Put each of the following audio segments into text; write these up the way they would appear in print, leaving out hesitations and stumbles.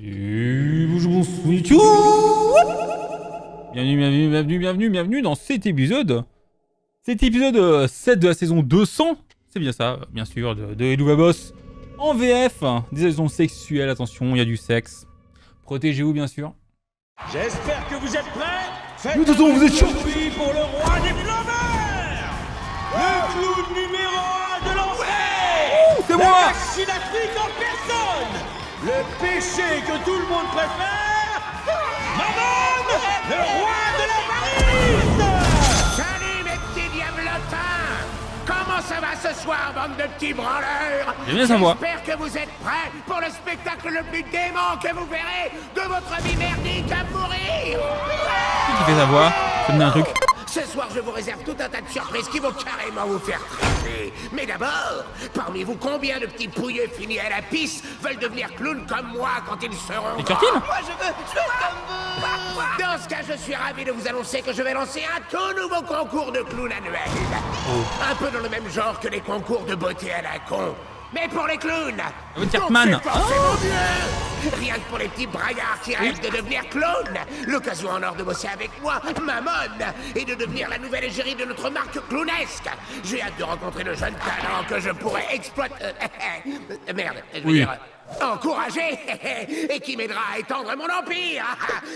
Et bonjour, bonsoir YouTube. Bienvenue dans cet épisode. Cet épisode 7 de la saison 200. C'est bien ça, bien sûr, de Helluva Boss en VF. Des saisons sexuelles, attention, il y a du sexe. Protégez-vous, bien sûr. J'espère que vous êtes prêts. Faites Nous, de toute façon, vous êtes chaud. pour le roi des Blovers, le clown numéro 1 de l'enfer. C'est La moi. machine à fric en personne. Le péché que tout le monde préfère. Maman, le roi de la Paris. Salut mes petits diablotins! Comment ça va ce soir, bande de petits branleurs? J'aime bien sa voix. J'espère que vous êtes prêts pour le spectacle le plus dément que vous verrez de votre vie merdique à mourir! Qui fait sa voix? Ça me dit un truc. Ce soir, je vous réserve tout un tas de surprises qui vont carrément vous faire triper. Mais d'abord, parmi vous, combien de petits pouilleux finis à la pisse veulent devenir clowns comme moi quand ils seront Les grands? cartines? Moi, je veux comme vous! Dans ce cas, je suis ravi de vous annoncer que je vais lancer un tout nouveau concours de clowns annuel. Un peu dans le même genre que les concours de beauté à la con. Mais pour les clowns! votre Donc Cartman. c'est forcément mieux! Rien que pour les petits braillards qui rêvent de devenir clowns! L'occasion en or de bosser avec moi, Mammon, et de devenir la nouvelle égérie de notre marque clownesque! J'ai hâte de rencontrer le jeune talent que je pourrais exploiter... merde, je veux Oui. dire... encourager et qui m'aidera à étendre mon empire.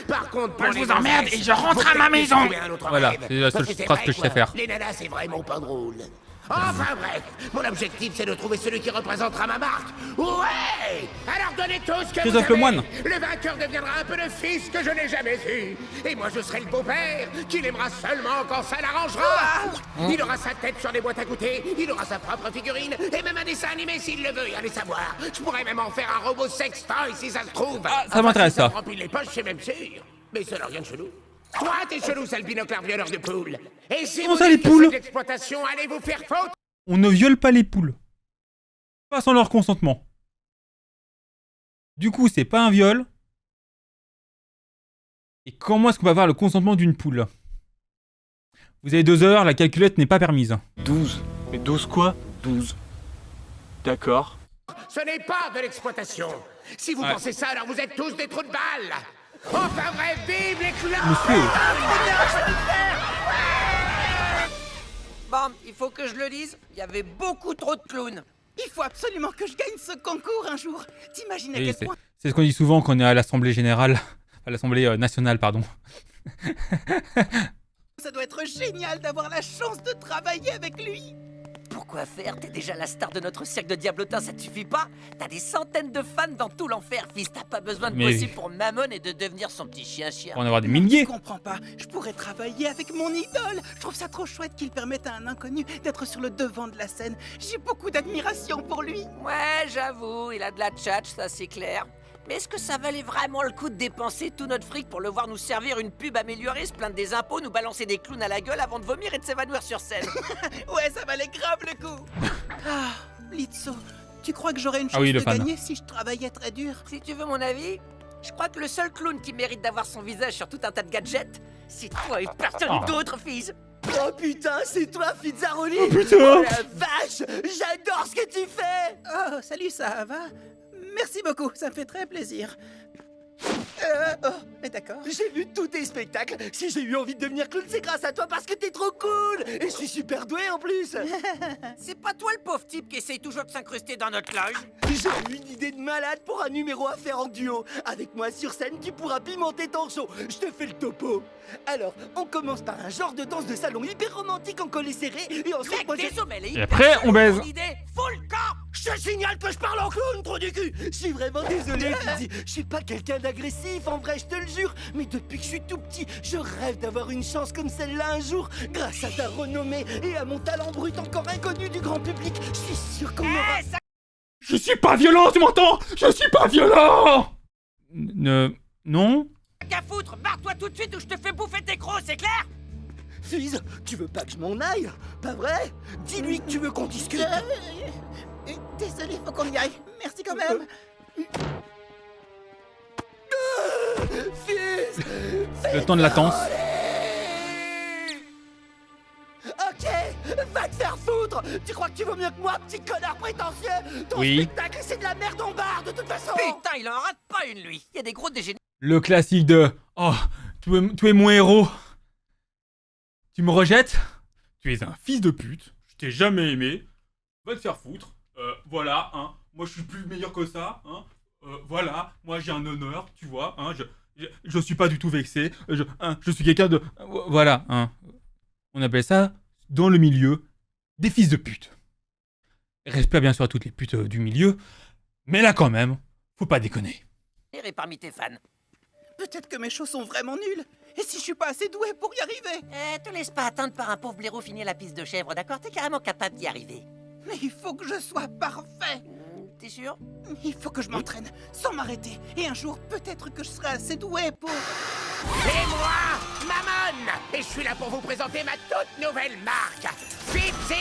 Par contre, pour Moi, je les vous emmerde gonzesses, et je rentre faut à ma peut-être maison. trouver un autre Voilà, rêve. c'est la seule Parce c'est phrase vrai, que je sais quoi, faire. Les nanas, c'est vraiment pas drôle. Enfin bref, mon objectif c'est de trouver celui qui représentera ma marque. Ouais! Alors donnez tout ce que vous Christophe avez. Lemoine. Le vainqueur deviendra un peu le fils que je n'ai jamais eu. Et moi je serai le beau-père qui l'aimera seulement quand ça l'arrangera. Il aura sa tête sur des boîtes à goûter, il aura sa propre figurine et même un dessin animé s'il le veut, et allez savoir. Je pourrais même en faire un robot sextoy si ça se trouve. Ah, ça m'intéresse, si ça ça. remplit les poches, c'est même sûr. Mais ça n'a rien de chelou. Toi, t'es chelou, sale binoclard violeur de poules. Et si Comment vous ça, les dites que poules c'est de l'exploitation, allez vous faire foutre. On ne viole pas les poules. Pas sans leur consentement. Du coup, c'est pas un viol. Et comment est-ce qu'on va avoir le consentement d'une poule? Vous avez 2 heures, la calculette n'est pas permise. 12. Mais 12 quoi 12. D'accord. Ce n'est pas de l'exploitation. Si vous Ouais. pensez ça, alors vous êtes tous des trous de balles. Enfin bref, vive les clowns. Monsieur. Bon, il faut que je le dise, il y avait beaucoup trop de clowns. Il faut absolument que je gagne ce concours un jour. T'imagines à Oui, quel c'est point c'est ce qu'on dit souvent quand on est à l'Assemblée Générale. À l'Assemblée nationale, pardon. ça doit être génial d'avoir la chance de travailler avec lui. Pourquoi faire? T'es déjà la star de notre cercle de diablotins, ça te suffit pas? T'as des centaines de fans dans tout l'enfer, fils, t'as pas besoin de Mais- bosser pour Mammon et de devenir son petit chien-chien. Pour en avoir des Je milliers. comprends pas. Je pourrais travailler avec mon idole. Je trouve ça trop chouette qu'il permette à un inconnu d'être sur le devant de la scène. J'ai beaucoup d'admiration pour lui. Ouais, j'avoue, il a de la tchatch, ça c'est clair. Mais est-ce que ça valait vraiment le coup de dépenser tout notre fric pour le voir nous servir une pub améliorée, se plaindre des impôts, nous balancer des clowns à la gueule avant de vomir et de s'évanouir sur scène? Ouais, ça valait grave le coup. Ah, Blitzo, tu crois que j'aurais une chance Ah oui, le de fan. gagner si je travaillais très dur? Si tu veux mon avis, je crois que le seul clown qui mérite d'avoir son visage sur tout un tas de gadgets, c'est toi et personne Ah. d'autre, fils. Oh putain, c'est toi, Fizzaroli! Oh putain. Oh la vache! J'adore ce que tu fais! Oh, salut, ça va? Merci beaucoup, ça me fait très plaisir. Oh, mais d'accord. J'ai vu tous tes spectacles. Si j'ai eu envie de devenir clown, c'est grâce à toi parce que t'es trop cool! Et je suis super doué en plus! C'est pas toi le pauvre type qui essaye toujours de s'incruster dans notre loge? J'ai eu une idée de malade pour un numéro à faire en duo. Avec moi sur scène, tu pourras pimenter ton show. Je te fais le topo. Alors, on commence par un genre de danse de salon hyper romantique en collet serré. Et ensuite, Mec, moi, je... désolé, elle est Et hyper après, chelou, on baise. ton idée. Full camp. Je te signale que je parle en clown, trou du cul! Je suis vraiment désolé, Fizzy. Je suis pas quelqu'un d'agressif, en vrai, je te le jure. Mais depuis que je suis tout petit, je rêve d'avoir une chance comme celle-là un jour. Grâce à ta renommée et à mon talent brut encore inconnu du grand public, je suis sûr qu'on aura... Je suis pas violent, tu m'entends? Je suis pas violent. Non. Qu'à foutre, barre-toi tout de suite ou je te fais bouffer tes crocs, c'est clair? Fizz, tu veux pas que je m'en aille? Pas vrai? Dis-lui que tu veux qu'on discute. Désolé, faut qu'on y aille. Merci quand même. Fizz! Le temps de latence. Ok, va te faire foutre! Tu crois que tu vaux mieux que moi, petit connard prétentieux? Ton Oui. spectacle, c'est de la merde en barre, de toute façon! Putain, il en rate pas pas une, lui. Il y a des gros dégénérés. Le classique de « Oh, tu es mon héros. Tu me rejettes? Tu es un fils de pute. Je t'ai jamais aimé. Va te faire foutre. Voilà, hein. Moi, je suis plus meilleur que ça, hein. Voilà, moi, j'ai un honneur, tu vois, hein. Je suis pas du tout vexé. Je suis quelqu'un de... Voilà, hein. On appelle ça, dans le milieu, des fils de pute. Respect bien sûr à toutes les putes du milieu, mais là quand même, faut pas déconner. Parmi tes fans. Peut-être que mes shows sont vraiment nuls. Et si je suis pas assez doué pour y arriver? Te laisse pas attendre par un pauvre blaireau finir la piste de chèvre, d'accord? T'es carrément capable d'y arriver. Mais il faut que je sois parfait. T'es sûr? Il faut que je m'entraîne sans m'arrêter. Et un jour, peut-être que je serai assez doué pour... Et moi, Mammon. Et je suis là pour vous présenter ma toute nouvelle marque, Fitzy.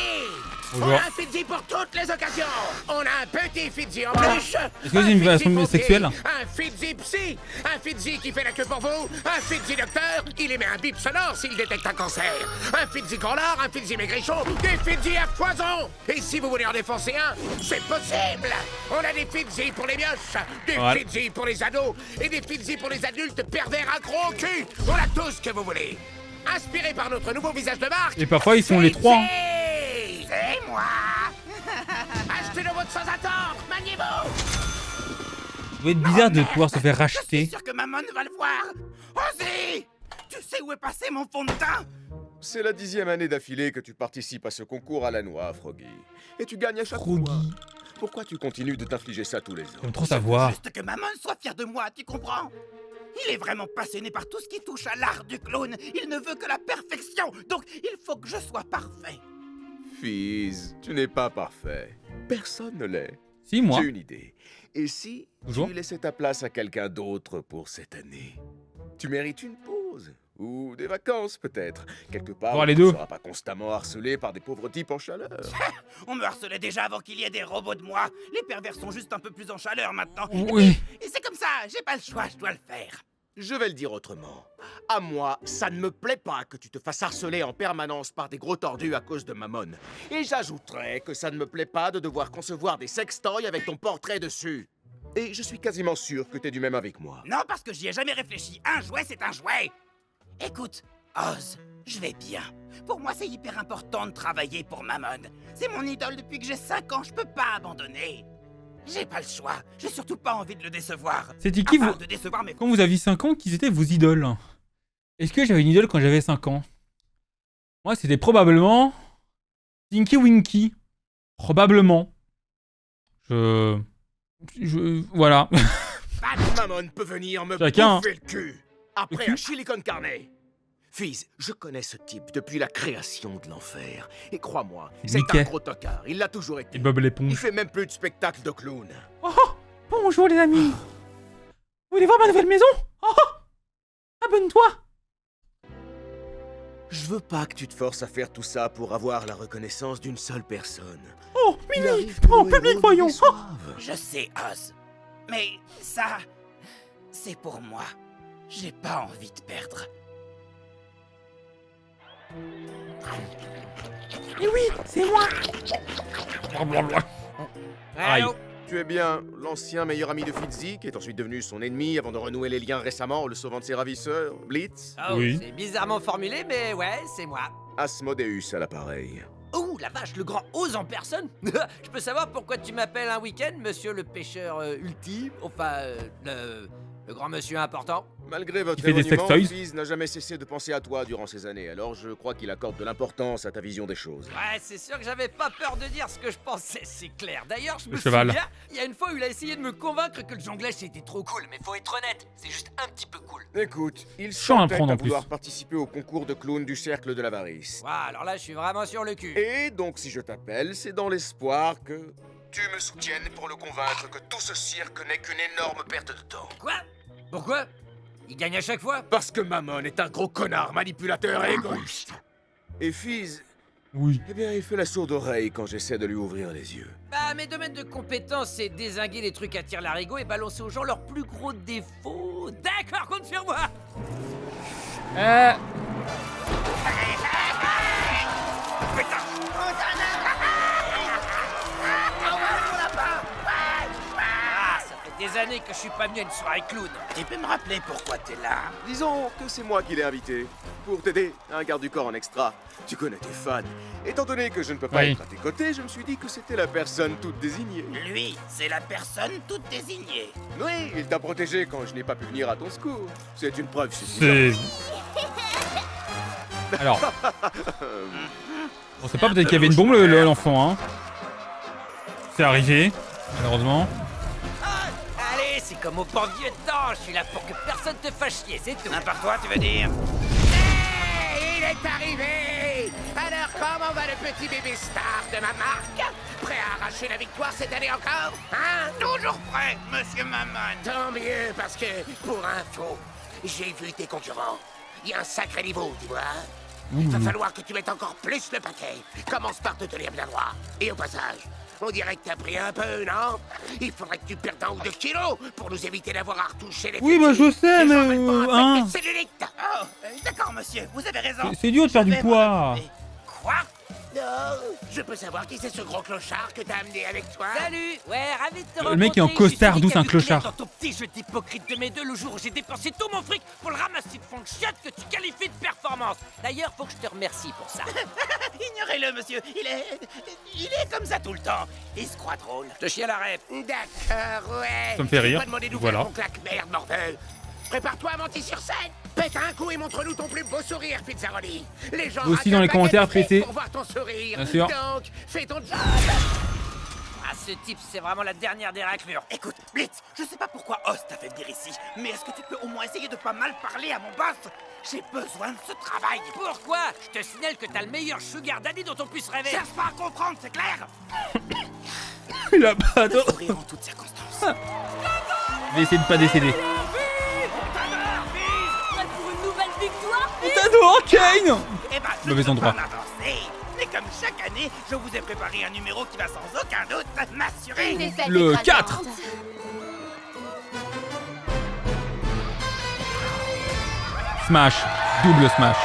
Bonjour. On a un Fitzy pour toutes les occasions. On a un petit Fitzy en plus. Est-ce que c'est une version sexuelle? Un Fitzy psy. Un Fitzy qui fait la queue pour vous. Un Fitzy docteur. Il émet un bip sonore s'il détecte un cancer. Un Fitzy grand lard, un Fitzy maigrichon. Des Fitzy à foison. Et si vous voulez en défoncer un, c'est possible. On a des Fitzy pour les mioches, des Fitzy pour les ados et des Fitzy pour les adultes pervers à gros cul. On a tout ce que vous voulez. Inspiré par notre nouveau visage de marque. Et parfois ils sont les trois. Hein. C'est moi. Achetez le vôtre sans attendre. Maniez-vous. Ça doit être bizarre de pouvoir se faire Je suis racheter. sûr que Mammon va le voir. Ozzy, tu sais où est passé mon fond de teint? C'est la 10e année d'affilée que tu participes à ce concours à la noix, Froggy. Et tu gagnes à chaque fois. Froggy. Pourquoi tu continues de t'infliger ça tous les ans? J'aime trop savoir. Juste que Mammon soit fier de moi, tu comprends? Il est vraiment passionné par tout ce qui touche à l'art du clown. Il ne veut que la perfection, donc il faut que je sois parfait. Fizz, tu n'es pas parfait. Personne ne l'est. Si, moi. J'ai une idée. Et si Toujours tu laissais ta place à quelqu'un d'autre pour cette année? Tu mérites une pause. Ou des vacances, peut-être. Quelque part Voir où les tu deux. ne seras pas constamment harcelé par des pauvres types en chaleur. On me harcelait déjà avant qu'il y ait des robots de moi. Les pervers sont juste un peu plus en chaleur maintenant. Oui. Et c'est comme ça, j'ai pas le choix, je dois le faire. Je vais le dire autrement. À moi, ça ne me plaît pas que tu te fasses harceler en permanence par des gros tordus à cause de Mammon. Et j'ajouterais que ça ne me plaît pas de devoir concevoir des sextoys avec ton portrait dessus. Et je suis quasiment sûr que t'es du même avec moi. Non, parce que j'y ai jamais réfléchi. Un jouet, c'est un jouet. Écoute, Oz, je vais bien. Pour moi, c'est hyper important de travailler pour Mammon. C'est mon idole depuis que j'ai 5 ans, je peux pas abandonner. J'ai pas le choix, j'ai surtout pas envie de le décevoir. C'était qui Enfin, vous... de décevoir mes... Quand vous aviez 5 ans, qui étaient vos idoles? Est-ce que j'avais une idole quand j'avais 5 ans? Moi, c'était probablement... Tinky Winky. Probablement. Voilà. Mammon peut venir me Chacun, bouffer le cul. Après cul. un chili con carne. Fizz, je connais ce type depuis la création de l'enfer. Et crois-moi, C'est c'est un Mickey. gros tocard. Il l'a toujours été. Et Bob Il l'éponge. fait même plus de spectacle de clown. Oh, bonjour les amis. Vous voulez voir ma nouvelle maison? Oh, abonne-toi. Je veux pas que tu te forces à faire tout ça pour avoir la reconnaissance d'une seule personne. Oh, Il Mimi. arrive que Oh, nos public, héros nous voyons. Oh. déçoivent. Je sais, Oz. Mais ça, c'est pour moi. J'ai pas envie de perdre. Et oui, c'est moi. Aïe. Allô? Tu es bien l'ancien meilleur ami de Fitzy, qui est ensuite devenu son ennemi avant de renouer les liens récemment en le sauvant de ses ravisseurs, Blitz? Oh, Oui. c'est bizarrement formulé, mais ouais, c'est moi. Asmodeus à l'appareil. Oh, la vache, le grand Oz en personne. Je peux savoir pourquoi tu m'appelles un week-end, monsieur le pêcheur ultime? Enfin, le grand monsieur important? Malgré votre Il fait des éloignement, sextoys. Fizz n'a jamais cessé de penser à toi durant ces années, alors je crois qu'il accorde de l'importance à ta vision des choses. Ouais, c'est sûr que j'avais pas peur de dire ce que je pensais, c'est clair. D'ailleurs, je Le me cheval. souviens, il y a une fois où il a essayé de me convaincre que le jonglage c'était trop cool, mais faut être honnête, c'est juste un petit peu cool. Écoute, il Chiant à s'entête prendre, en à vouloir plus. participer au concours de clown du Cercle de l'Avarice. Ouais, alors là, je suis vraiment sur le cul. Et donc si je t'appelle, c'est dans l'espoir que tu me soutiennes pour le convaincre que tout ce cirque n'est qu'une énorme perte de temps. Quoi? Pourquoi? Il gagne à chaque fois? Parce que Mammon est un gros connard manipulateur et égoïste. Et Fizz, Oui. eh bien, il fait la sourde oreille quand j'essaie de lui ouvrir les yeux. Bah, mes domaines de compétences, c'est dézinguer les trucs à tire-larigot et balancer aux gens leurs plus gros défauts. D'accord, compte sur moi! Ah, ça fait des années que je suis pas venu à une soirée clown. Tu peux me rappeler pourquoi t'es là? Disons que c'est moi qui l'ai invité. Pour t'aider, un garde du corps en extra. Tu connais tes fans. Étant donné que je ne peux pas Oui. être à tes côtés, je me suis dit que c'était la personne toute désignée. Lui, c'est la personne toute désignée. Oui, il t'a protégé quand je n'ai pas pu venir à ton secours. C'est une preuve suffisante. C'est... Alors... On sait pas, peut-être qu'il y avait une bombe, l'enfant, hein. C'est arrivé, malheureusement. Allez, c'est comme au bon vieux temps, je suis là pour que personne te fasse chier, c'est tout. Un par toi, tu veux dire? Hey, il est arrivé! Alors comment va le petit bébé star de ma marque? Prêt à arracher la victoire cette année encore? Hein? Toujours prêt, monsieur Mammon. Tant mieux, parce que, pour info, j'ai vu tes concurrents. Il y a un sacré niveau, tu vois. Va falloir que tu mettes encore plus le paquet. Commence par te tenir bien droit. Et au passage, on dirait que t'as pris un peu, non? Il faudrait que tu perdes 1 ou 2 kilos pour nous éviter d'avoir à retoucher les Oui, moi je sais, mais... hein. cellulite. Oh, d'accord, monsieur, vous avez raison. C'est idiot de faire Je du vais poids. m'en occuper. Quoi? Non, je peux savoir qui c'est ce gros clochard que t'as amené avec toi? Salut. Ouais, ravi de te rencontrer. Le mec est en costard, d'où c'est un clochard. Dans ton petit jeu d'hypocrite de mes deux le jour où j'ai dépensé tout mon fric pour le ramassis de fond de chiottes que tu qualifies de performance. D'ailleurs, faut que je te remercie pour ça. Ignorez-le, monsieur. Il est comme ça tout le temps. Il se croit drôle. Je te chie à la rêve. D'accord, ouais. Ça me fait rire. Pas demander d'où Voilà. mon claque merde, bordel. Prépare-toi à monter sur scène. Pète un coup et montre-nous ton plus beau sourire, Pizzaroli. Les gens Vous aussi ratent dans un les paquet commentaires, de fric prêtez. pour voir ton sourire. Bien sûr. Donc, fais ton job. Ah, ce type, c'est vraiment la dernière des raclures. Écoute, Blitz, je sais pas pourquoi Oz t'a fait venir ici, mais est-ce que tu peux au moins essayer de pas mal parler à mon boss? J'ai besoin de ce travail. Pourquoi? Je te signale que t'as le meilleur sugar daddy dont on puisse rêver. Cherche pas à comprendre, c'est clair? Il a pas de... Sourire en toutes circonstances. Je vais essayer de pas décéder. Prêt pour une nouvelle victoire? T'adores, Kane. Eh ben, je Mauvais ne peux endroit. pas m'avancer. Mais comme chaque année, je vous ai préparé un numéro qui va sans aucun doute m'assurer. Le 4. Smash. Double smash.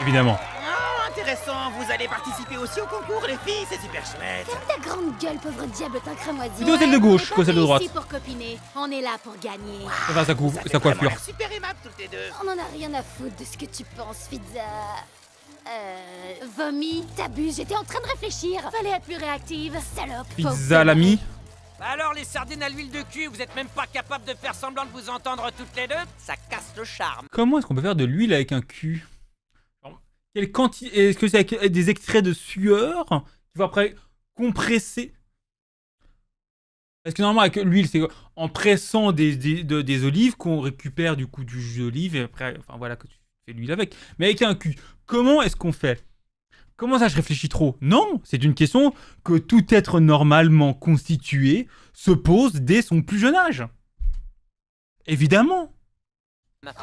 Évidemment. Oh, intéressant, vous allez participer aussi au concours, les filles, c'est super chouette. Ta grande gueule, pauvre diablotin cramoisi. Plutôt celle de gauche que celle de droite. Ici pour copiner. On est là pour gagner. Enfin, sa Vous avez sa vraiment coiffure. l'air super aimable toutes les deux. On en a rien à foutre de ce que tu penses, Pizza. Vomi, t'abuses, j'étais en train de réfléchir. Fallait être plus réactive, salope. Pizza l'ami. Bah alors, les sardines à l'huile de cul, vous êtes même pas capable de faire semblant de vous entendre toutes les deux? Ça casse le charme. Comment est-ce qu'on peut faire de l'huile avec un cul? Quelle quantité? Est-ce que c'est avec des extraits de sueur qu'il faut après compresser? Parce que normalement avec l'huile, c'est en pressant des olives qu'on récupère du coup du jus d'olive et après, enfin voilà, que tu fais l'huile avec. Mais avec un cul, comment est-ce qu'on fait? Comment ça, je réfléchis trop? Non, c'est une question que tout être normalement constitué se pose dès son plus jeune âge. Évidemment.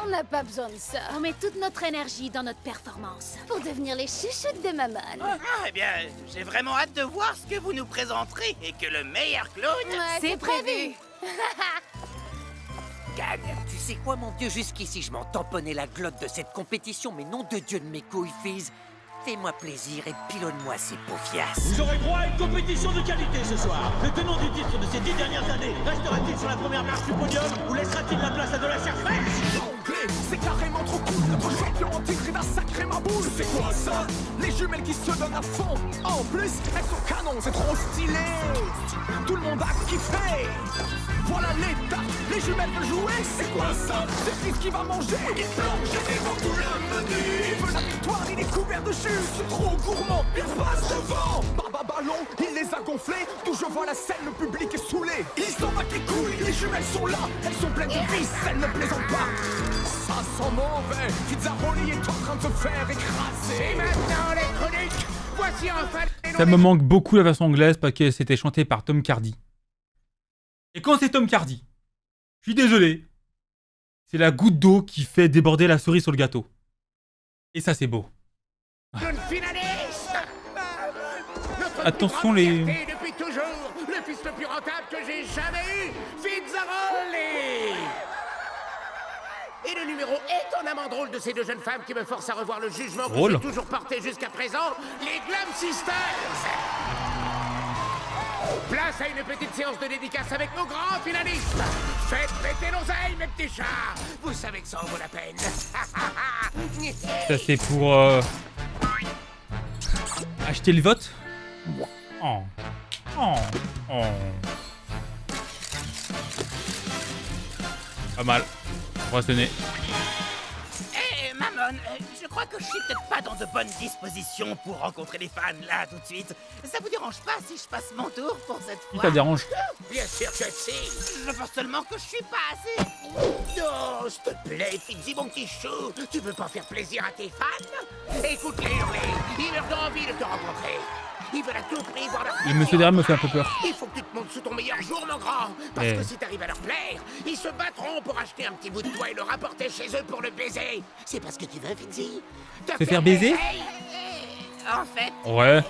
On n'a pas besoin de ça. On met toute notre énergie dans notre performance pour devenir les chouchoutes de Mammon. Ah, eh bien, j'ai vraiment hâte de voir ce que vous nous présenterez et que le meilleur clown C'est prévu. Gagne. Tu sais quoi, mon Dieu, jusqu'ici, je m'en tamponnais la glotte de cette compétition, mais nom de Dieu de mes couilles, Fizz. Fais-moi plaisir et pilonne-moi ces paufiasses. Vous aurez droit à une compétition de qualité ce soir. Le tenant du titre de ces 10 dernières années restera-t-il sur la première marche du podium ou laissera-t-il la place à de la chair fraîche? C'est carrément trop cool. Notre champion en titre, il va sacrer ma boule. C'est quoi ça? Les jumelles qui se donnent à fond. En plus, elles sont canons, c'est trop stylé. Tout le monde a kiffé. Voilà l'état, les jumelles veulent jouer. C'est quoi ça? C'est Fizz qui va manger. Il plonge devant tout le menu. Il veut la victoire, il est couvert de jus. C'est trop gourmand, il passe devant. Baba Ballon, il les a gonflés. D'où je vois la scène, le public est saoulé. Ils s'en battent les couilles, les jumelles sont là. Elles sont pleines de vis, elles ne plaisantent pas. Ça sent mauvais. Pizzaroli est en train de se faire écraser. Et maintenant, les chroniques. Voici enfin les Ça me manque beaucoup la version anglaise parce que c'était chanté par Tom Cardy. Et quand c'est Tom Cardy, je suis désolé, c'est la goutte d'eau qui fait déborder la cerise sur le gâteau. Et ça, c'est beau. clowns finalistes. Notre Attention, plus les- grande fierté depuis toujours, le fils le plus rentable que j'ai jamais eu, Pizzaroli. Et le numéro étonnamment drôle de ces deux jeunes femmes qui me forcent à revoir le jugement que Drôle. j'ai toujours porté jusqu'à présent, les Glam Sisters. Place à une petite séance de dédicace avec nos grands finalistes. Faites péter l'oseille, mes petits chats. Vous savez que ça en vaut la peine. Ça c'est pour acheter le vote. Oh. Oh. Oh. Pas mal. Brassonné. Eh, Mammon, je crois que je suis peut-être pas dans de bonnes dispositions pour rencontrer les fans là tout de suite. Ça vous dérange pas si je passe mon tour pour cette Si fois? ça dérange. Bien sûr que si. Je pense seulement que je suis pas assez. Non, s'il te plaît, Fitzy, mon petit chou. Tu veux pas faire plaisir à tes fans? Écoute-les hurler. Ils ont envie de te rencontrer. Ils veulent à tout prix voir leur Le monsieur derrière me fait un peu peur. Il faut que tu te montres sous ton meilleur jour, mon grand. Parce que si t'arrives à leur plaire, ils se battront pour acheter un petit bout de toi et le rapporter chez eux pour le baiser. C'est pas ce que tu veux, Fitzy? Se faire baiser? En fait, Ouais.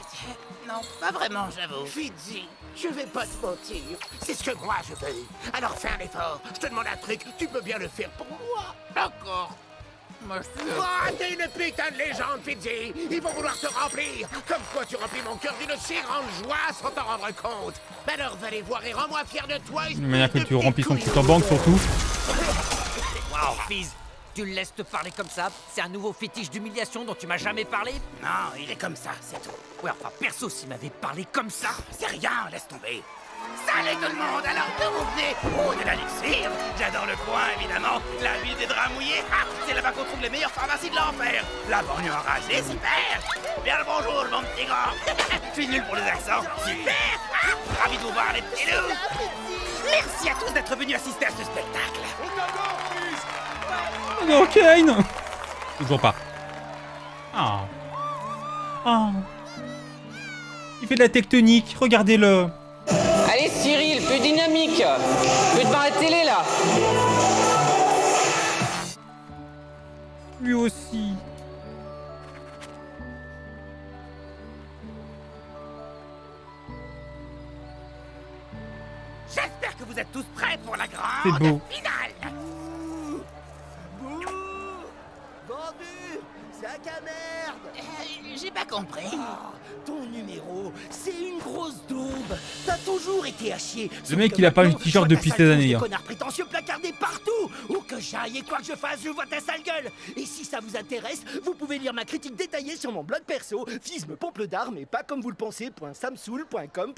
non, pas vraiment, j'avoue. Fitzy, je vais pas te mentir. C'est ce que moi je veux. Alors fais un effort. Je te demande un truc, tu peux bien le faire pour moi. D'accord. Moi, je Oh, t'es une putain de légende, Fitzy. Ils vont vouloir te remplir. Comme quoi tu remplis mon cœur d'une si grande joie sans t'en rendre compte. Alors va les voir et rends-moi fier de toi. De manière que tu remplis son compte en banque surtout. Waouh, Fizz, tu le laisses te parler comme ça? C'est un nouveau fétiche d'humiliation dont tu m'as jamais parlé? Non, il est comme ça, c'est tout. Ouais, enfin, perso, s'il m'avait parlé comme ça... C'est rien, laisse tomber. Salut tout le monde, alors d'où vous venez? Oh, de l'élixir. J'adore le coin, évidemment. La ville des draps mouillés, ah, c'est là-bas qu'on trouve les meilleures pharmacies de l'enfer. La banlieue enragée, super. Bien le bonjour, mon petit grand. Je suis nul pour les accents. Super. Ah, ravi de vous voir, les petits loups. Merci à tous d'être venus assister à ce spectacle. Non, Kane. Toujours pas. Ah. Ah. Il fait de la tectonique, regardez-le. Allez Cyril, plus dynamique. Plus devant la télé là. Lui aussi. J'espère que vous êtes tous prêts pour la C'est grande beau. finale. Bouh Vendu Sac à merde. J'ai pas compris. Ah, ton numéro, c'est une grosse daube. T'as toujours été à chier. Le mec, il a pas eu de t-shirt depuis ces années. Hein. Connard prétentieux placardé partout. Où que j'aille et quoi que je fasse, je vois ta sale gueule. Et si ça vous intéresse, vous pouvez lire ma critique détaillée sur mon blog perso. Fils me pompe le dard, mais pas comme vous le pensez. .samsoul.com.org.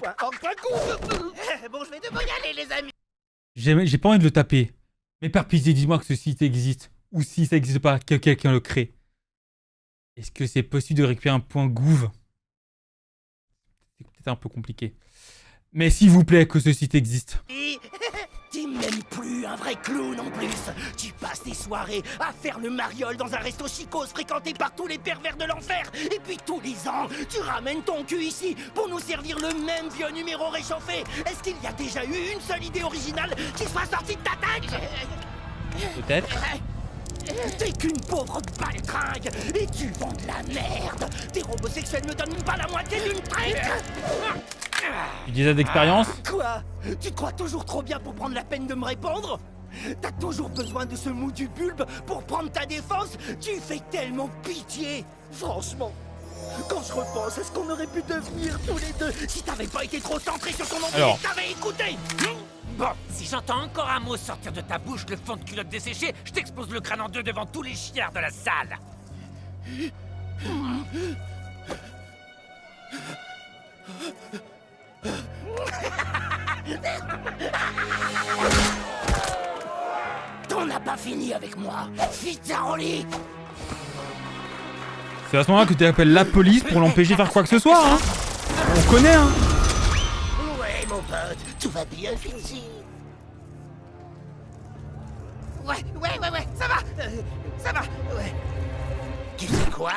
Bon, je vais devoir y aller, les amis. J'ai pas envie de le taper. Mais par pitié, dis-moi que ce site existe. Ou si ça existe pas, que quelqu'un le crée. Est-ce que c'est possible de récupérer un point gouv? C'est peut-être un peu compliqué. Mais s'il vous plaît, que ce site existe. T'es même plus un vrai clown en plus. Tu passes tes soirées à faire le mariole dans un resto chicose fréquenté par tous les pervers de l'enfer. Et puis tous les ans, tu ramènes ton cul ici pour nous servir le même vieux numéro réchauffé. Est-ce qu'il y a déjà eu une seule idée originale qui soit sortie de ta tête? Peut-être. T'es qu'une pauvre baltringue et tu vends de la merde. Tes robots sexuels me donnent pas la moitié d'une trique. Tu dis ça d'expérience? Quoi? Tu te crois toujours trop bien pour prendre la peine de me répondre? T'as toujours besoin de ce mou du bulbe pour prendre ta défense? Tu fais tellement pitié. Franchement, quand je repense à ce qu'on aurait pu devenir tous les deux si t'avais pas été trop centré sur ton nombril et que t'avais écouté. Bon, si j'entends encore un mot sortir de ta bouche, le fond de culotte desséché, je t'explose le crâne en deux devant tous les chiens de la salle. T'en as pas fini avec moi, Fizzaroli. C'est à ce moment-là que tu appelles la police pour l'empêcher de faire quoi que ce soit, hein. On connaît, hein. Ouais, mon pote, tout va bien, Fitzy. Ouais, ça va. Ça va, ouais. Tu sais quoi?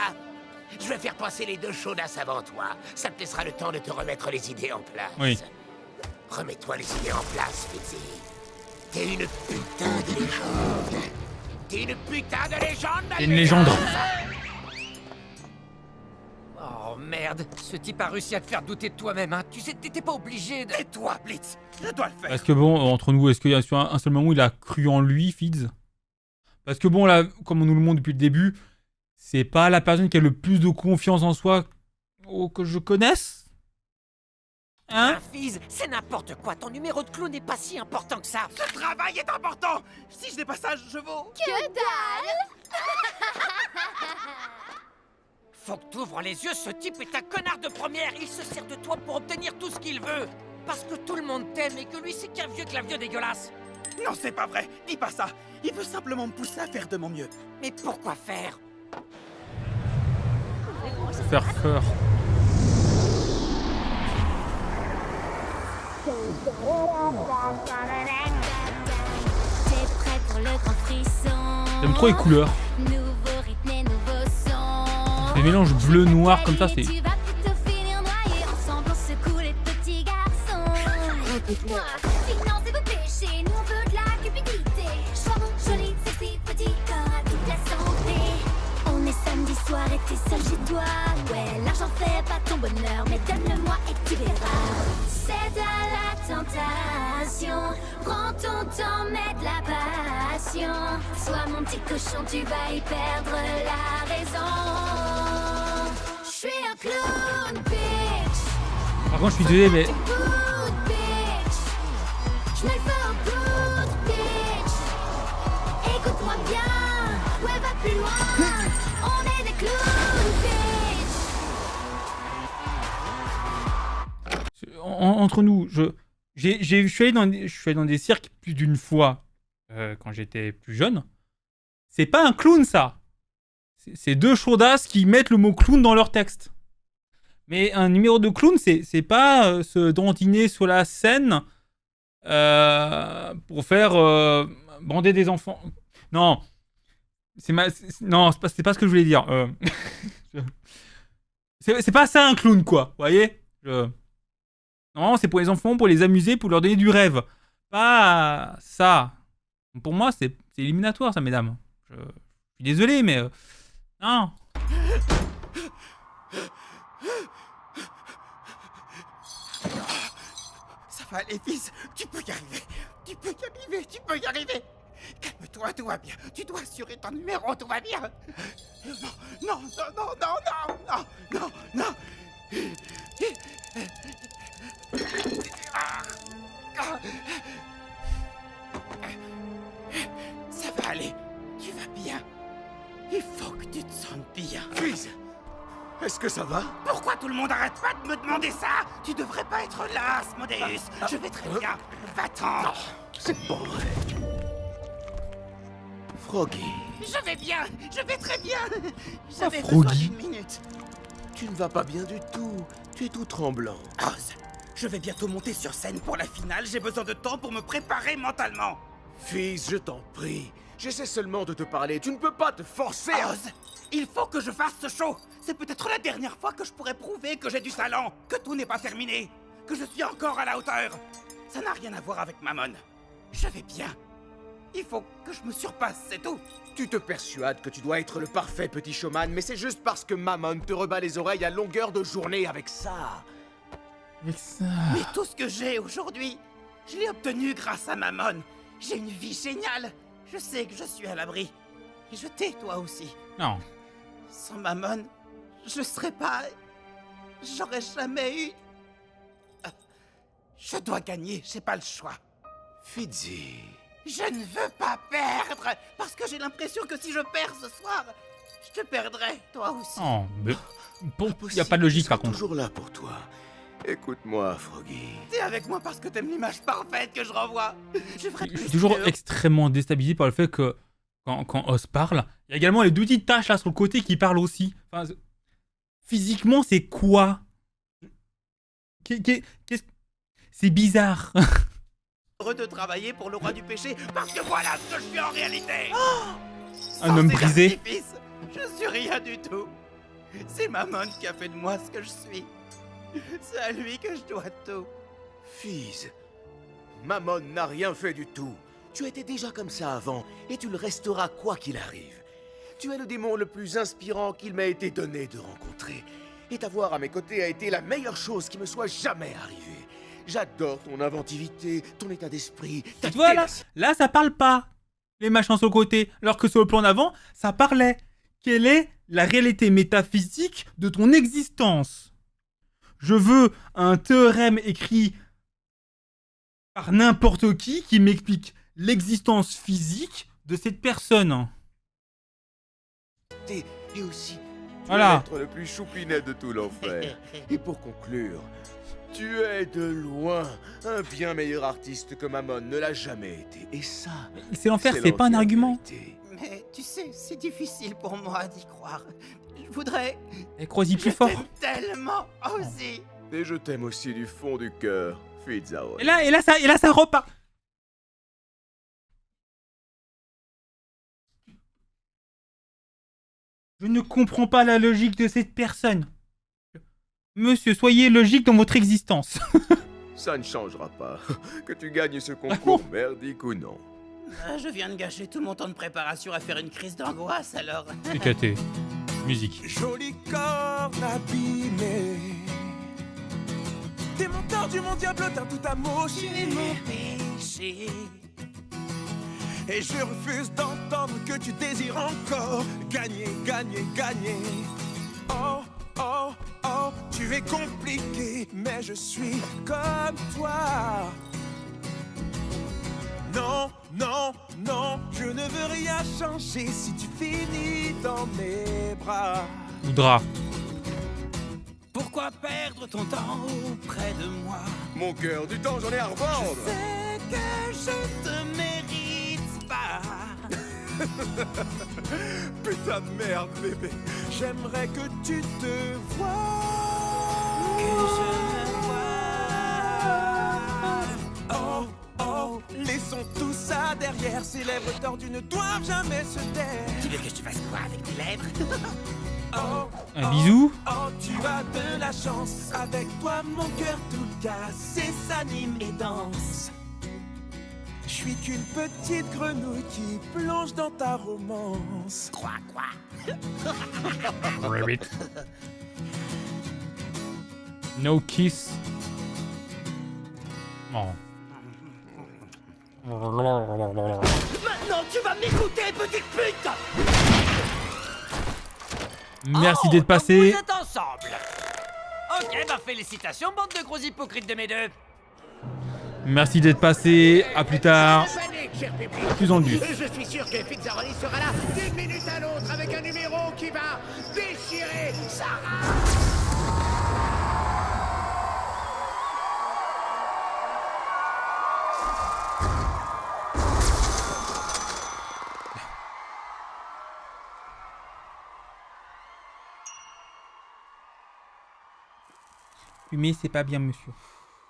Je vais faire passer les deux chaudasses avant toi. Ça te laissera le temps de te remettre les idées en place. Oui. Remets-toi les idées en place, Fitzy. T'es une putain de légende. T'es une putain de légende. C'est une légende. Oh merde, ce type a réussi à te faire douter de toi-même, hein. Tu sais, t'étais pas obligé de... Et toi, Blitz, je dois le faire. Parce que bon, entre nous, est-ce qu'il y a sur un seul moment où il a cru en lui, Fizz? Parce que bon, là, comme on nous le montre depuis le début, c'est pas la personne qui a le plus de confiance en soi que je connaisse. Hein? Fizz, c'est n'importe quoi. Ton numéro de clown n'est pas si important que ça. Ce travail est important. Si je n'ai pas ça, je vaux. Que dalle! Faut que t'ouvres les yeux, ce type est un connard de première. Il se sert de toi pour obtenir tout ce qu'il veut. Parce que tout le monde t'aime et que lui, c'est qu'un vieux clavier dégueulasse. Non, c'est pas vrai. Dis pas ça. Il veut simplement me pousser à faire de mon mieux. Mais pourquoi faire? Faire peur. T'es prêt pour le grand frisson? J'aime trop les couleurs. Nouveau rythme et nouveau son. Les mélanges bleu-noir comme ça, c'est... Tu vas plutôt finir noyé. Ensemble on secoue les petits garçons. Écoute-moi, financez vos péchés. Nous on veut de la cupidité. Sois bon, joli, sexy, petit corps à toute la santé. On est samedi soir et t'es seul chez toi. Ouais, l'argent fait pas ton bonheur, mais donne-le-moi et tu verras. C'est à la tentation. Prends ton temps, mets de la passion. Sois mon petit cochon, tu vas y perdre la raison. Je suis un clown, bitch. Par contre, je suis désolé, mais... Good bitch. Je mets le feu au good bitch. Écoute-moi bien, ouais va plus loin. On est des clowns, bitch. Entre nous, je suis allé dans des cirques plus d'une fois quand j'étais plus jeune. C'est pas un clown, ça. C'est deux chaudasses qui mettent le mot clown dans leur texte. Mais un numéro de clown, c'est pas se dandiner sur la scène pour faire bander des enfants. Non. Non, c'est pas ce que je voulais dire. C'est pas ça un clown, quoi. Vous voyez? Non, c'est pour les enfants, pour les amuser, pour leur donner du rêve. Pas ça. Pour moi, c'est éliminatoire, ça, mesdames. Je suis désolé, mais... non. Ça va aller, fils. Tu peux y arriver. Tu peux y arriver. Tu peux y arriver. Calme-toi, tout va bien. Tu dois assurer ton numéro, tout va bien. Non, non, non, non, non, non, non, non. Ça va aller. Tu vas bien. Il faut que tu te sentes bien. Fizz, est-ce que ça va? Pourquoi tout le monde arrête pas de me demander ça? Tu devrais pas être là, Asmodeus. Je vais très bien. Va-t'en. C'est pas vrai. Froggy, Je vais bien. Je vais très bien. J'avais Froggy. besoin d'une minute. tu ne vas pas bien du tout. Tu es tout tremblant. Oz, je vais bientôt monter sur scène pour la finale. J'ai besoin de temps pour me préparer mentalement. Fizz, je t'en prie. J'essaie seulement de te parler. Tu ne peux pas te forcer à... Oz, il faut que je fasse ce show. C'est peut-être la dernière fois que je pourrais prouver que j'ai du talent, que tout n'est pas terminé, que je suis encore à la hauteur. Ça n'a rien à voir avec Mammon. Je vais bien. Il faut que je me surpasse, c'est tout. Tu te persuades que tu dois être le parfait petit showman, mais c'est juste parce que Mammon te rebat les oreilles à longueur de journée avec ça. Avec ça... Mais tout ce que j'ai aujourd'hui, je l'ai obtenu grâce à Mammon. J'ai une vie géniale. Je sais que je suis à l'abri. Et je t'ai, toi aussi. Non. Sans Mammon, je serais pas... J'aurais jamais eu... Je dois gagner, j'ai pas le choix. Fizzy... Je ne veux pas perdre, parce que j'ai l'impression que si je perds ce soir, je te perdrai, toi aussi. Non, mais... il n'y a pas de logique, par Je serai contre. toujours là pour toi. Écoute-moi, Froggy. T'es avec moi parce que t'aimes l'image parfaite que je renvoie. Je ferai Je plus suis toujours mieux. extrêmement déstabilisé par le fait que quand Oz parle, il y a également les deux petites taches là sur le côté qui parlent aussi. Enfin, physiquement, c'est quoi? Qu'est-ce... C'est bizarre. Heureux de travailler pour le roi du péché, parce que voilà ce que je suis en réalité. Un Sans homme ces brisé. artifices, je suis rien du tout. C'est Mammon qui a fait de moi ce que je suis. C'est à lui que je dois tout. Fizz, Mammon n'a rien fait du tout. Tu étais déjà comme ça avant, et tu le resteras quoi qu'il arrive. Tu es le démon le plus inspirant qu'il m'a été donné de rencontrer. Et t'avoir à mes côtés a été la meilleure chose qui me soit jamais arrivée. J'adore ton inventivité, ton état d'esprit, ta Tu vois, là, ténacité. là, ça parle pas. Les machins sur le côté. Alors que sur le plan d'avant, ça parlait. Quelle est la réalité métaphysique de ton existence? Je veux un théorème écrit par n'importe qui m'explique l'existence physique de cette personne. Et aussi, Voilà. tu es l'être le plus choupinet de tout l'enfer. Et pour conclure, tu es de loin un bien meilleur artiste que Mammon ne l'a jamais été. Et ça, C'est l'enfer, c'est pas un l'entière argument. vérité. Mais tu sais, c'est difficile pour moi d'y croire. Je voudrais... Et crois-y plus Je fort. t'aime tellement, Ozzy. Et je t'aime aussi du fond du cœur, Fitzaron. Et là, ça repart. Je ne comprends pas la logique de cette personne. Monsieur, soyez logique dans votre existence. Ça ne changera pas. Que tu gagnes ce concours merdique ou non. Je viens de gâcher tout mon temps de préparation à faire une crise d'angoisse, alors... Éclaté. Musique. Joli corps abîmé. T'es mon tordu, mon diablotin, tout amoché. Tu es mon péché. Et je refuse d'entendre que tu désires encore gagner, gagner, gagner. Oh, oh, oh, tu es compliqué, mais je suis comme toi. Non, non, non, je ne veux rien changer si tu finis dans mes bras. Voudra. Pourquoi perdre ton temps auprès de moi? Mon cœur, du temps, j'en ai à revendre. Je sais que je te mérite pas. Putain de merde, bébé. J'aimerais que tu te vois. Que je me vois. Oh, oh, laissons tout ça derrière. Ces lèvres tordues ne doivent jamais se taire. Tu veux que je te fasse quoi avec tes lèvres? Oh, Un bisou. oh, tu as de la chance. Avec toi, mon cœur tout cassé s'anime et danse. Je suis qu'une petite grenouille qui plonge dans ta romance. Quoi? Rabbit. No kiss. Oh. Maintenant, tu vas m'écouter, petite pute! Merci Oh, d'être donc passé. Vous êtes ensemble. Ok, bah félicitations, bande de gros hypocrites de mes deux. Merci d'être passé. À plus tard. Panique, cher public. Plus dans le bus. Et je suis sûr que Pizzaroli sera là d'une minute à l'autre avec un numéro qui va déchirer Sarah. Fumer, c'est pas bien, monsieur.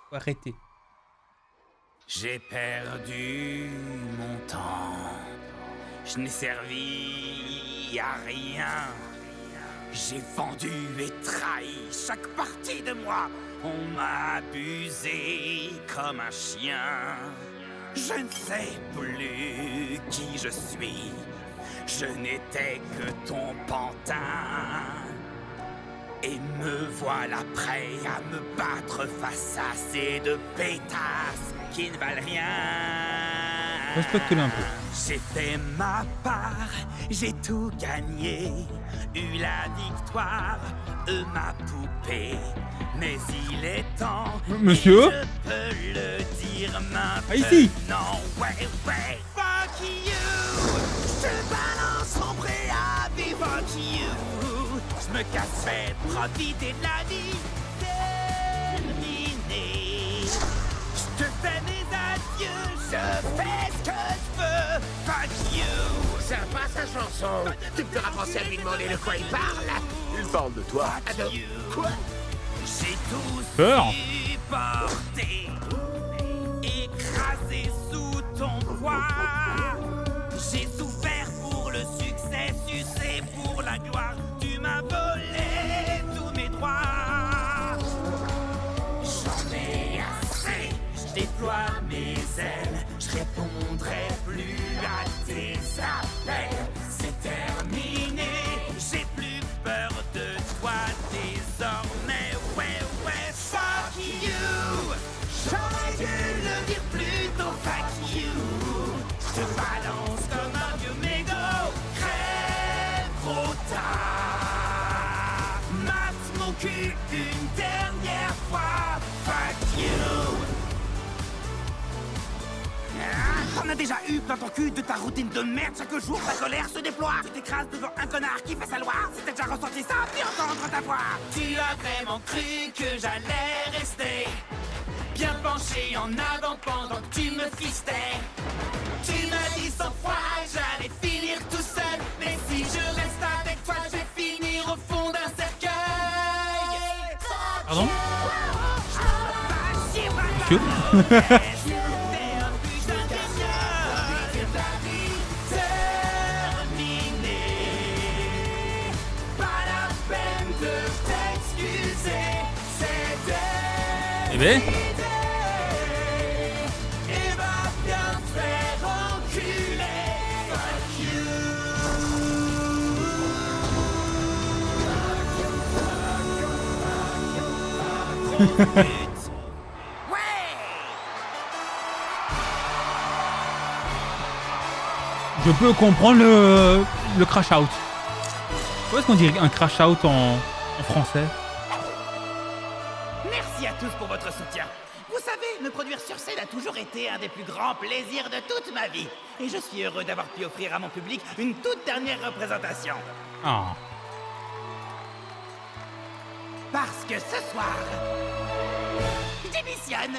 Faut arrêter. J'ai perdu mon temps. Je n'ai servi à rien. J'ai vendu et trahi chaque partie de moi. On m'a abusé comme un chien. Je ne sais plus qui je suis. Je n'étais que ton pantin. Et me voilà prêt à me battre face à ces deux pétasses qui ne valent rien. Respecte-le un peu. J'ai fait ma part, j'ai tout gagné, eu la victoire, ma poupée. Mais il est temps, Monsieur? et je peux le dire maintenant. Ah, ici. Non, ouais, fuck you. Je te balance en préavis, fuck you. Je me casse, fais profiter de la vie. Terminé. Je te fais mes adieux, je fais ce que je veux. Fuck you. Sympa sa chanson. Tu me feras penser à lui demander de quoi il parle. Il parle de toi. Alors, quoi? J'ai tout Peur. supporté, écrasé sous ton poids. J'ai souffert pour le succès, sucé pour la gloire. Tu m'as volé tous mes droits. J'en ai assez, je déploie mes ailes. Je répondrai plus à tes appels. C'est terminé, j'ai plus peur de toi désormais. Ouais, fuck you. J'aurais dû le dire plus tôt, fuck you. Je te balance cul de ta routine de merde chaque jour, ta colère se déploie. Tu t'écrases devant un connard qui fait sa loi. Si t'as déjà ressenti ça, puis entendre ta voix. Tu as vraiment cru que j'allais rester bien penché en avant pendant que tu me fistais. Tu m'as dit 100 fois que j'allais finir tout seul. Mais si je reste avec toi, je vais finir au fond d'un cercueil. Pardon? Que Eh ben. Je peux comprendre le crash out. Comment est-ce qu'on dit un crash out en français? Merci à tous pour votre soutien. Vous savez, me produire sur scène a toujours été un des plus grands plaisirs de toute ma vie. Et je suis heureux d'avoir pu offrir à mon public une toute dernière représentation. Ah. Parce que ce soir, je démissionne.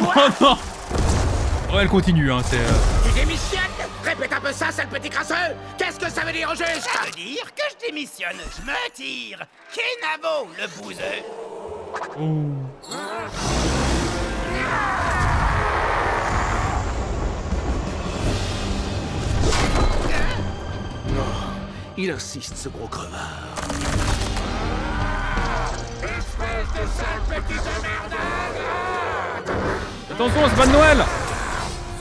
Oh non. Oh, elle continue, hein, c'est... Tu démissionnes? Répète un peu ça, sale petit crasseux. Qu'est-ce que ça veut dire au juste? Ça veut dire que je démissionne, je me tire. Kenavo, le bouseux. Oh. Il insiste, ce gros crevard. Espèce de sale petite merdade! Attention, c'est pas de Noël.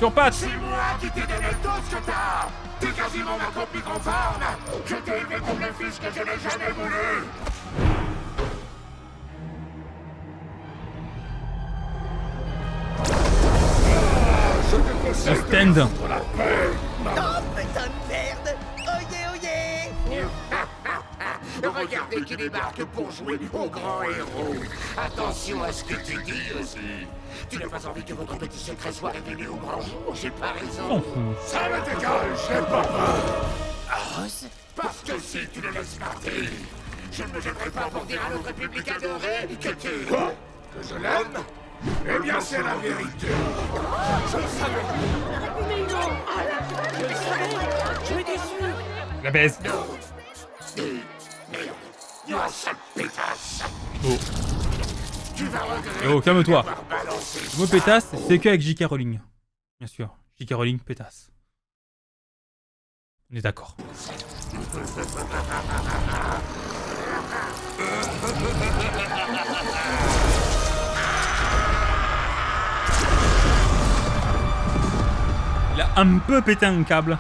Sur pattes. C'est moi qui t'ai donné tout ce que t'as! T'es quasiment ma copie conforme! Je t'ai élevé comme le fils que je n'ai jamais voulu! Le stand. Oh putain de merde! Oyez, oyez! Regardez qui débarque pour jouer au grand héros! Attention à ce que tu dis aussi! Tu n'as pas envie que votre petit secret soit révélé au grand jour, j'ai pas raison! Ça m'est égal, je n'ai pas peur! Oz? Parce que si tu le laisses partir, je ne me gênerai pas pour dire à notre public adoré que tu... Quoi? Que je l'aime? Eh bien, c'est la vérité! Je le savais! Je suis déçu. La baisse. Merde, sale pétasse! Oh. Tu vas regretter. Oh, calme-toi. d'avoir balancé Le mot ça. pétasse, c'est que avec J.K. Rowling. Bien sûr. J.K. Rowling, pétasse. On est d'accord. Il a un peu pété un câble.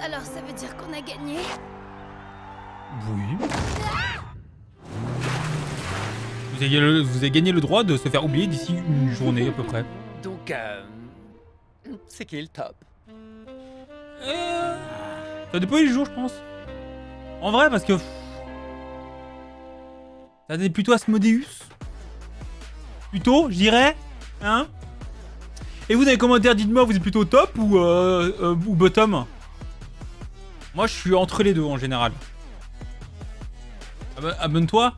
Alors ça veut dire qu'on a gagné? Oui. Vous avez gagné le droit de se faire oublier d'ici une journée à peu près. Donc, c'est qui le top? Ça dépend des jours, je pense. En vrai, parce que... Ça est plutôt Asmodeus. Plutôt, je dirais. Hein? Et vous, dans les commentaires, dites-moi, vous êtes plutôt top ou bottom? Moi, je suis entre les deux, en général. Abonne-toi.